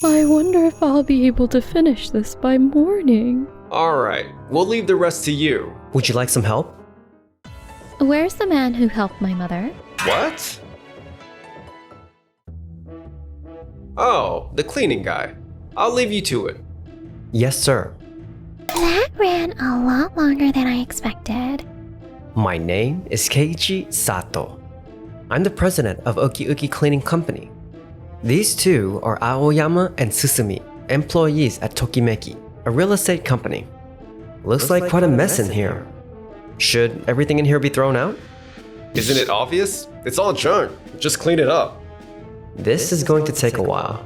I wonder if I'll be able to finish this by morning. Alright, we'll leave the rest to you. Would you like some help? Where's the man who helped my mother? What? Oh, the cleaning guy. I'll leave you to it. Yes, sir. That ran a lot longer than I expected. My name is Keiichi Sato. I'm the president of Uki Uki Cleaning Company. These two are Aoyama and Susumi, employees at Tokimeki, a real estate company. Looks like quite a mess in here. Should everything in here be thrown out? Isn't it obvious? It's all junk. Just clean it up. This is going to take a while.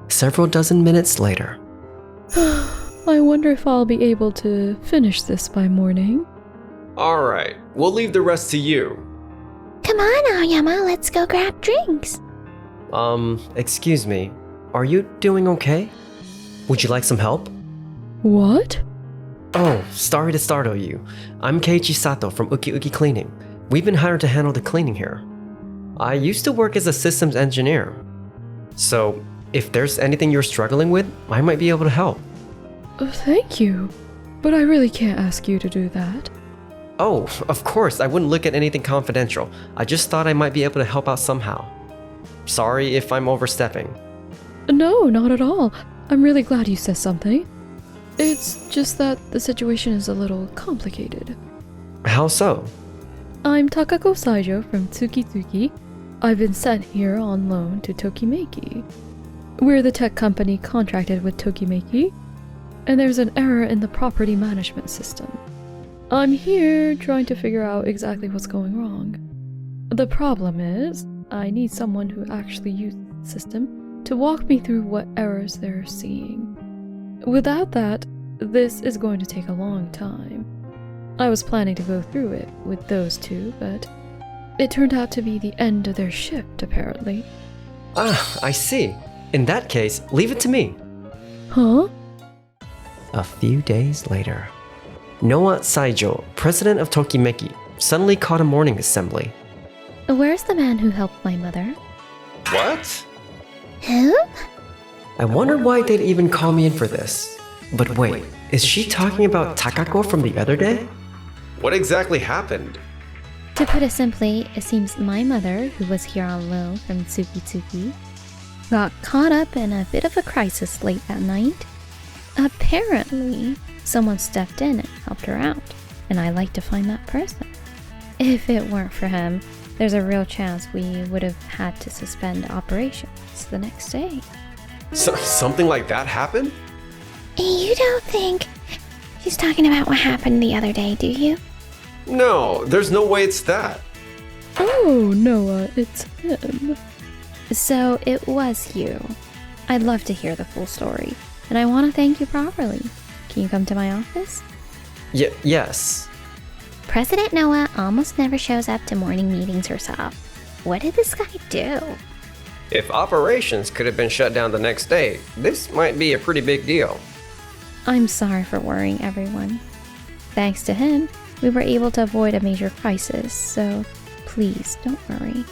Several dozen minutes later. I wonder if I'll be able to finish this by morning. Alright, we'll leave the rest to you. Come on, Aoyama, let's go grab drinks. Excuse me. Are you doing okay? Would you like some help? What? Oh, sorry to startle you. I'm Keiichi Sato from Uki Uki Cleaning. We've been hired to handle the cleaning here. I used to work as a systems engineer. So, if there's anything you're struggling with, I might be able to help. Thank you. But I really can't ask you to do that. Oh, of course, I wouldn't look at anything confidential. I just thought I might be able to help out somehow. Sorry if I'm overstepping. No, not at all. I'm really glad you said something. It's just that the situation is a little complicated. How so? I'm Takako Saijo from Tsukitsuki. I've been sent here on loan to Tokimeki. We're the tech company contracted with Tokimeki, and there's an error in the property management system. I'm here trying to figure out exactly what's going wrong. The problem is, I need someone who actually uses the system to walk me through what errors they're seeing. Without that, this is going to take a long time. I was planning to go through it with those two, but it turned out to be the end of their shift, apparently. Ah, I see. In that case, leave it to me. Huh? A few days later. Noa Saijo, president of Tokimeki, suddenly called a morning assembly. Where's the man who helped my mother? What? Who? I wonder why they'd even call me in for this. But wait, is she talking about Takako from the other day? What exactly happened? To put it simply, it seems my mother, who was here on loan from Tsukitsuki, got caught up in a bit of a crisis late at night. Apparently, someone stepped in and helped her out, and I'd like to find that person. If it weren't for him, there's a real chance we would have had to suspend operations the next day. Something like that happened? You don't think she's talking about what happened the other day, do you? No, there's no way it's that. Oh, Noah, it's him. So it was you. I'd love to hear the full story, and I want to thank you properly. Can you come to my office? Yes. President Noah almost never shows up to morning meetings herself. What did this guy do? If operations could have been shut down the next day, this might be a pretty big deal. I'm sorry for worrying everyone. Thanks to him, we were able to avoid a major crisis, so please don't worry.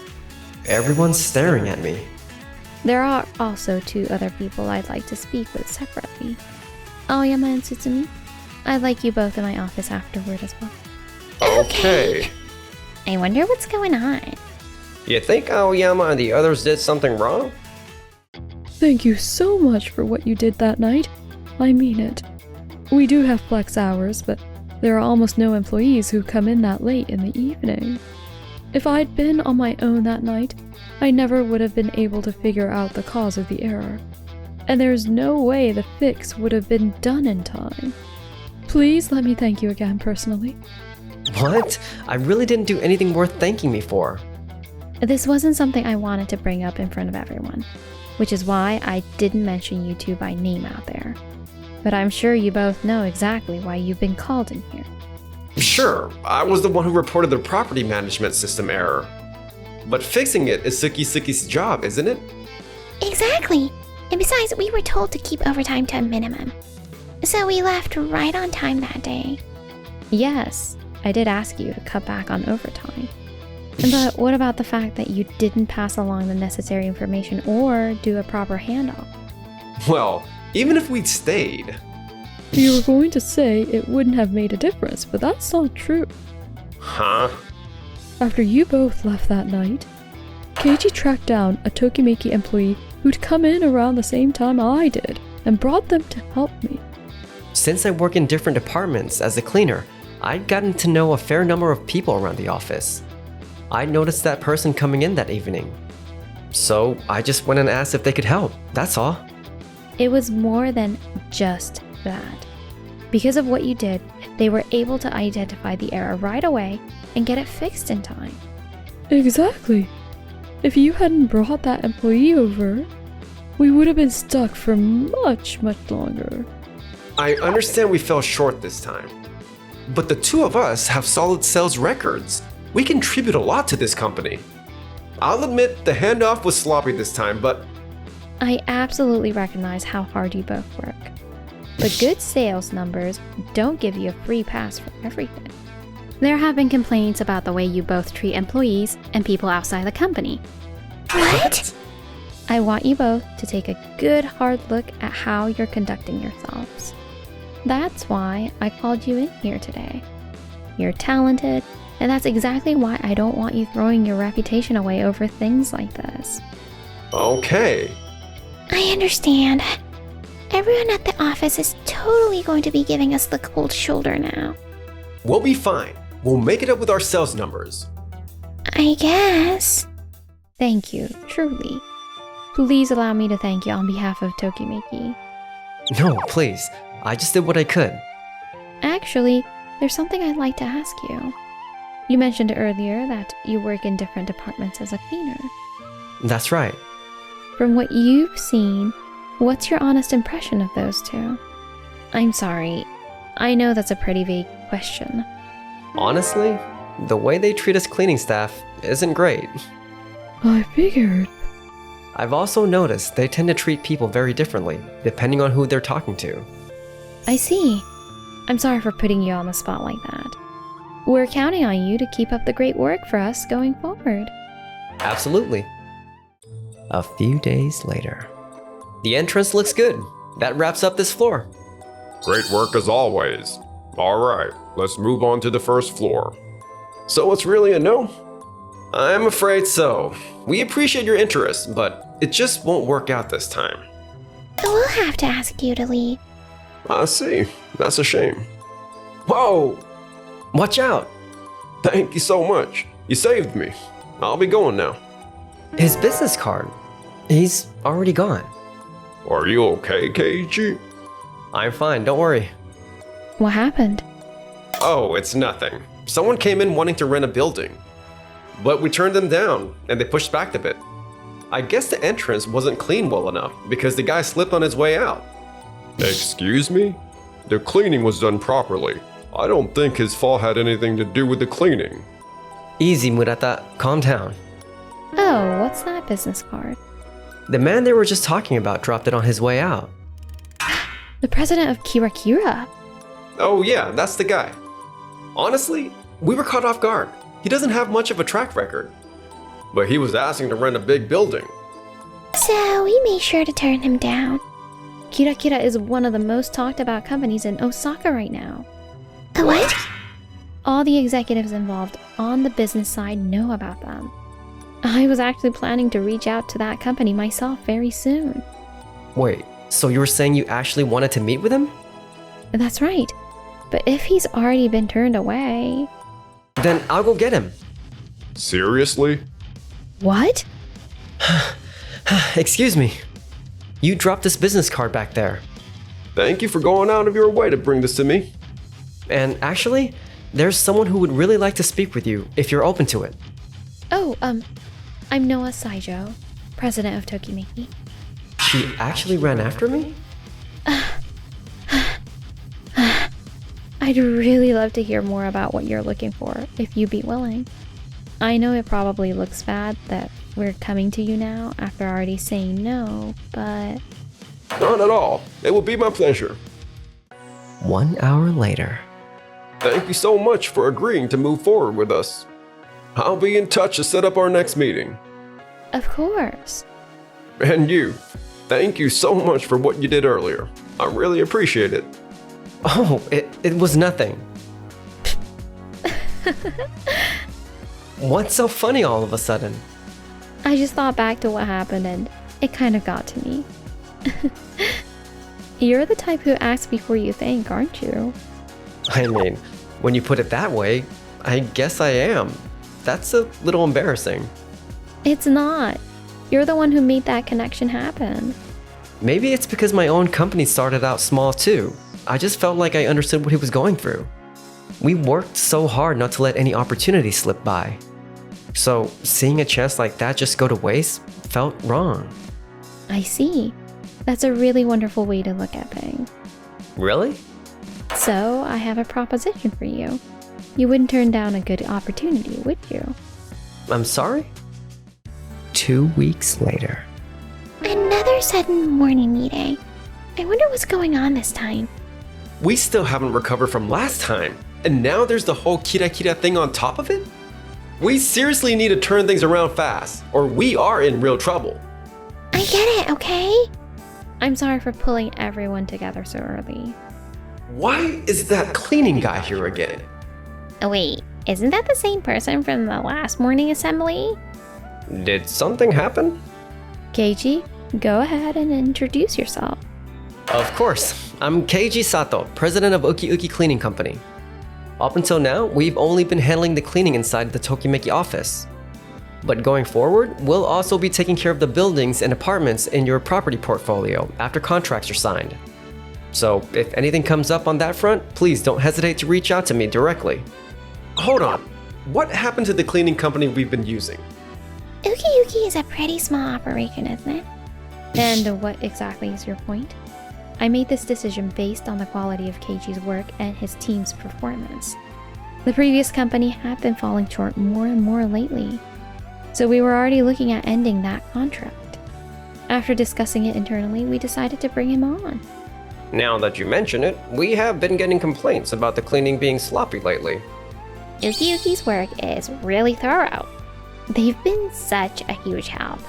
Everyone's staring at me. There are also two other people I'd like to speak with separately. Aoyama and Tsutsumi. I'd like you both in my office afterward as well. Okay. I wonder what's going on. You think Aoyama and the others did something wrong? Thank you so much for what you did that night. I mean it. We do have flex hours, but there are almost no employees who come in that late in the evening. If I'd been on my own that night, I never would have been able to figure out the cause of the error. And there's no way the fix would have been done in time. Please let me thank you again personally. What? I really didn't do anything worth thanking me for. This wasn't something I wanted to bring up in front of everyone, which is why I didn't mention you two by name out there. But I'm sure you both know exactly why you've been called in here. Sure, I was the one who reported the property management system error. But fixing it is Suki-Suki's job, isn't it? Exactly. And besides, we were told to keep overtime to a minimum. So we left right on time that day. Yes, I did ask you to cut back on overtime. But what about the fact that you didn't pass along the necessary information or do a proper handoff? Well, even if we'd stayed. You were going to say it wouldn't have made a difference, but that's not true. Huh? After you both left that night, Keiji tracked down a Tokimeki employee who'd come in around the same time I did and brought them to help me. Since I work in different departments as a cleaner, I'd gotten to know a fair number of people around the office. I noticed that person coming in that evening. So I just went and asked if they could help, that's all. It was more than just that. Because of what you did, they were able to identify the error right away and get it fixed in time. Exactly. If you hadn't brought that employee over, we would have been stuck for much, much longer. I understand we fell short this time. But the two of us have solid sales records. We contribute a lot to this company. I'll admit the handoff was sloppy this time, but I absolutely recognize how hard you both work. But good sales numbers don't give you a free pass for everything. There have been complaints about the way you both treat employees and people outside the company. What? I want you both to take a good hard look at how you're conducting yourselves. That's why I called you in here today. You're talented, and that's exactly why I don't want you throwing your reputation away over things like this. okay. I understand. Everyone at the office is totally going to be giving us the cold shoulder now. We'll be fine. We'll make it up with our sales numbers. I guess. Thank you, truly. Please allow me to thank you on behalf of Tokimeki. No, please. I just did what I could. Actually, there's something I'd like to ask you. You mentioned earlier that you work in different departments as a cleaner. That's right. From what you've seen, what's your honest impression of those two? I'm sorry, I know that's a pretty vague question. Honestly, the way they treat us cleaning staff isn't great. I figured. I've also noticed they tend to treat people very differently, depending on who they're talking to. I see. I'm sorry for putting you on the spot like that. We're counting on you to keep up the great work for us going forward. Absolutely. A few days later. The entrance looks good. That wraps up this floor. Great work as always. All right, let's move on to the first floor. So it's really a no? I'm afraid so. We appreciate your interest, but it just won't work out this time. We'll have to ask you to leave. I see. That's a shame. Whoa! Watch out! Thank you so much. You saved me. I'll be going now. His business card. He's already gone. Are you okay, Keiji? I'm fine, don't worry. What happened? Oh, it's nothing. Someone came in wanting to rent a building. But we turned them down, and they pushed back a bit. I guess the entrance wasn't cleaned well enough because the guy slipped on his way out. Excuse me? The cleaning was done properly. I don't think his fall had anything to do with the cleaning. Easy, Murata. Calm down. Oh, what's that business card? The man they were just talking about dropped it on his way out. The president of Kira Kira. Oh yeah, that's the guy. Honestly, we were caught off guard. He doesn't have much of a track record. But he was asking to rent a big building. So we made sure to turn him down. Kira Kira is one of the most talked about companies in Osaka right now. A what? All the executives involved on the business side know about them. I was actually planning to reach out to that company myself very soon. Wait, so you were saying you actually wanted to meet with him? That's right. But if he's already been turned away... Then I'll go get him. Seriously? What? Excuse me. You dropped this business card back there. Thank you for going out of your way to bring this to me. And actually, there's someone who would really like to speak with you if you're open to it. Oh, I'm Noah Saijo, president of Tokimeki. She actually ran after me? I'd really love to hear more about what you're looking for, if you'd be willing. I know it probably looks bad that we're coming to you now after already saying no, but... Not at all. It will be my pleasure. 1 hour later. Thank you so much for agreeing to move forward with us. I'll be in touch to set up our next meeting. Of course. And you, thank you so much for what you did earlier. I really appreciate it. Oh, it was nothing. What's so funny all of a sudden? I just thought back to what happened and it kind of got to me. You're the type who acts before you think, aren't you? I mean, when you put it that way, I guess I am. That's a little embarrassing. It's not. You're the one who made that connection happen. Maybe it's because my own company started out small too. I just felt like I understood what he was going through. We worked so hard not to let any opportunity slip by. So seeing a chance like that just go to waste felt wrong. I see. That's a really wonderful way to look at things. Really? So, I have a proposition for you. You wouldn't turn down a good opportunity, would you? I'm sorry? 2 weeks later. Another sudden morning meeting. I wonder what's going on this time. We still haven't recovered from last time, and now there's the whole kira thing on top of it? We seriously need to turn things around fast, or we are in real trouble. I get it, okay? I'm sorry for pulling everyone together so early. Why is that cleaning guy here again? Oh wait, isn't that the same person from the last morning assembly? Did something happen? Keiji, go ahead and introduce yourself. Of course, I'm Keiji Sato, president of Uki Uki Cleaning Company. Up until now, we've only been handling the cleaning inside the Tokimeki office. But going forward, we'll also be taking care of the buildings and apartments in your property portfolio after contracts are signed. So if anything comes up on that front, please don't hesitate to reach out to me directly. Hold on. What happened to the cleaning company we've been using? Uki Uki is a pretty small operation, isn't it? And what exactly is your point? I made this decision based on the quality of Keiji's work and his team's performance. The previous company had been falling short more and more lately, so we were already looking at ending that contract. After discussing it internally, we decided to bring him on. Now that you mention it, we have been getting complaints about the cleaning being sloppy lately. Uki Uki's work is really thorough. They've been such a huge help.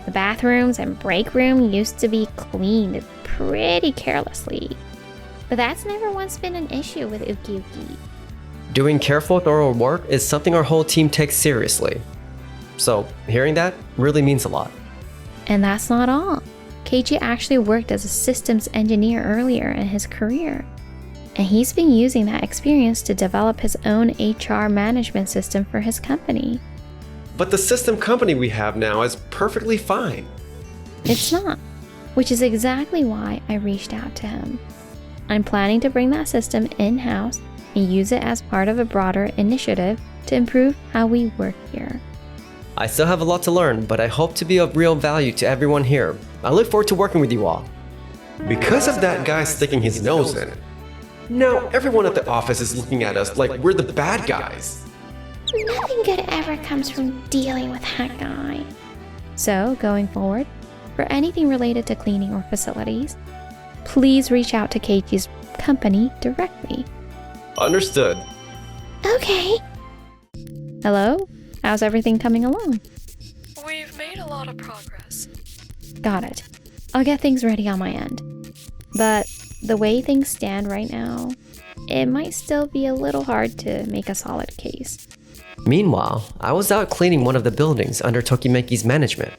The bathrooms and break room used to be cleaned pretty carelessly, but that's never once been an issue with Uki Uki. Doing careful, thorough work is something our whole team takes seriously. So hearing that really means a lot. And that's not all. Keiji actually worked as a systems engineer earlier in his career, and he's been using that experience to develop his own HR management system for his company. But the system company we have now is perfectly fine. It's not, which is exactly why I reached out to him. I'm planning to bring that system in-house and use it as part of a broader initiative to improve how we work here. I still have a lot to learn, but I hope to be of real value to everyone here. I look forward to working with you all. Because of that guy sticking his nose in it, now everyone at the office is looking at us like we're the bad guys. Nothing good ever comes from dealing with that guy. So, going forward, for anything related to cleaning or facilities, please reach out to Keiji's company directly. Understood. Okay. Hello? How's everything coming along? We've made a lot of progress. Got it. I'll get things ready on my end. But the way things stand right now, it might still be a little hard to make a solid case. Meanwhile, I was out cleaning one of the buildings under Tokimeki's management.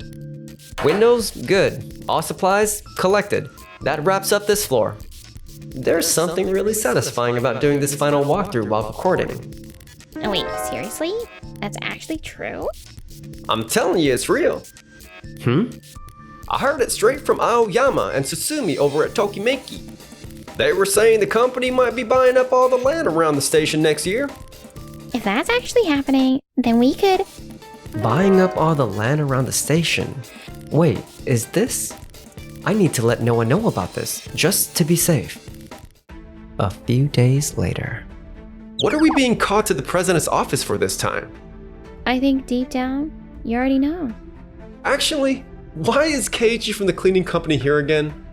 Windows, good. All supplies, collected. That wraps up this floor. There's something really satisfying about doing this final walkthrough while recording. Oh wait, seriously? That's actually true? I'm telling you, it's real. I heard it straight from Aoyama and Susumi over at Tokimeki. They were saying the company might be buying up all the land around the station next year. If that's actually happening, then we could... Buying up all the land around the station. Wait, is this? I need to let no one know about this, just to be safe. A few days later. What are we being called to the president's office for this time? I think deep down, you already know. Actually, why is Keiji from the cleaning company here again?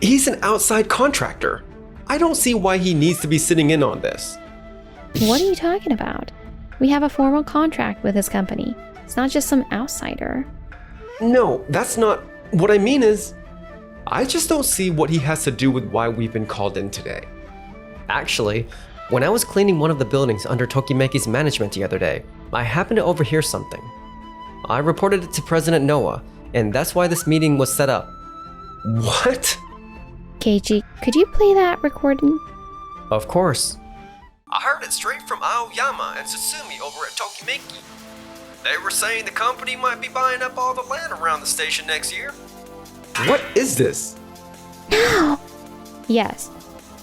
He's an outside contractor. I don't see why he needs to be sitting in on this. What are you talking about? We have a formal contract with his company. It's not just some outsider. No, that's not. What I mean is, I just don't see what he has to do with why we've been called in today. Actually, when I was cleaning one of the buildings under Tokimeki's management the other day, I happened to overhear something. I reported it to President Noah, and that's why this meeting was set up. What? Keiichi, could you play that recording? Of course. I heard it straight from Aoyama and Susumi over at Tokimeki. They were saying the company might be buying up all the land around the station next year. What is this? No! Yes,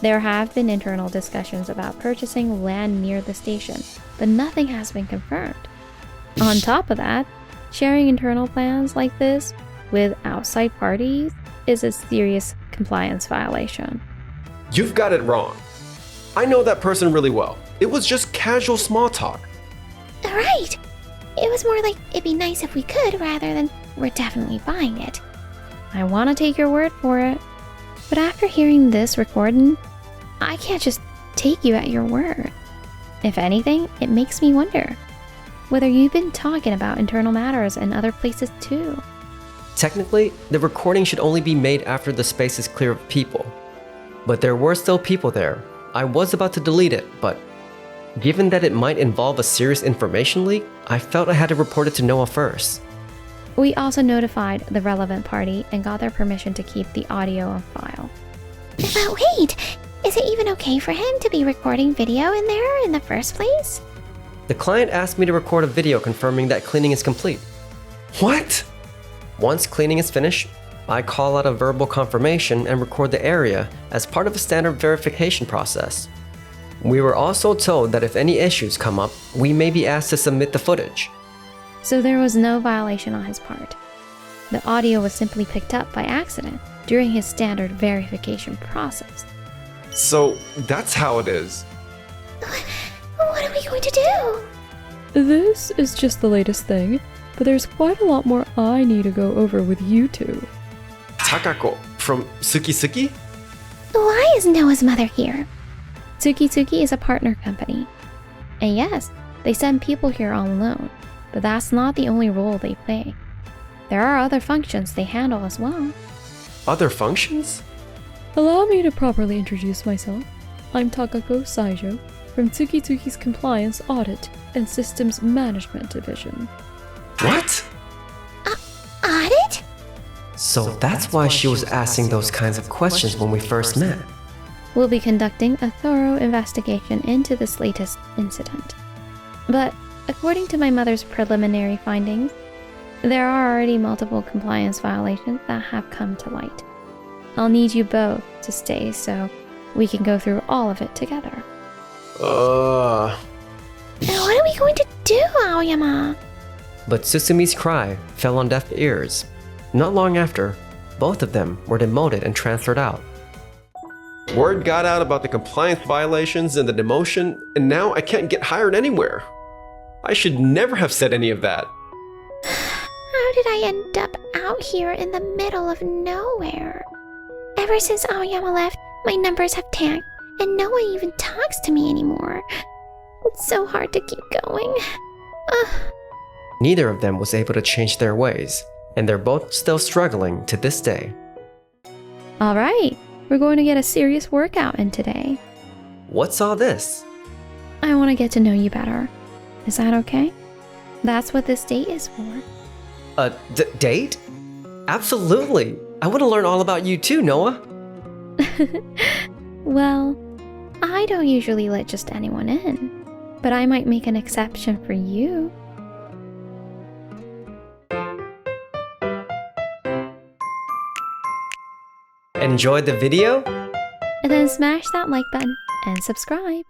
there have been internal discussions about purchasing land near the station, but nothing has been confirmed. On top of that, sharing internal plans like this with outside parties is a serious compliance violation. You've got it wrong. I know that person really well. It was just casual small talk. Right! It was more like it'd be nice if we could rather than we're definitely buying it. I want to take your word for it, but after hearing this recording, I can't just take you at your word. If anything, it makes me wonder whether you've been talking about internal matters in other places too. Technically, the recording should only be made after the space is clear of people. But there were still people there. I was about to delete it, but given that it might involve a serious information leak, I felt I had to report it to Noah first. We also notified the relevant party and got their permission to keep the audio on file. But wait! Is it even okay for him to be recording video in there in the first place? The client asked me to record a video confirming that cleaning is complete. What? Once cleaning is finished, I call out a verbal confirmation and record the area as part of a standard verification process. We were also told that if any issues come up, we may be asked to submit the footage. So there was no violation on his part. The audio was simply picked up by accident during his standard verification process. So that's how it is. What are we going to do? This is just the latest thing, but there's quite a lot more I need to go over with you two. Takako from Suki? Why is Noah's mother here? Tsuki is a partner company. And yes, they send people here on loan, but that's not the only role they play. There are other functions they handle as well. Other functions? Allow me to properly introduce myself. I'm Takako Saijo from Tsuki's Compliance Audit and Systems Management Division. What? Audit? So that's why she was asking those kinds of questions when we first met. We'll be conducting a thorough investigation into this latest incident. But according to my mother's preliminary findings, there are already multiple compliance violations that have come to light. I'll need you both to stay so we can go through all of it together. What are we going to do, Aoyama? But Susumi's cry fell on deaf ears. Not long after, both of them were demoted and transferred out. Word got out about the compliance violations and the demotion, and now I can't get hired anywhere. I should never have said any of that. How did I end up out here in the middle of nowhere? Ever since Aoyama left, my numbers have tanked, and no one even talks to me anymore. It's so hard to keep going. Neither of them was able to change their ways, and they're both still struggling to this day. All right, we're going to get a serious workout in today. What's all this? I want to get to know you better. Is that okay? That's what this date is for. A date? Absolutely! I want to learn all about you too, Noah! Well, I don't usually let just anyone in, but I might make an exception for you. Enjoyed the video? And then smash that like button and subscribe.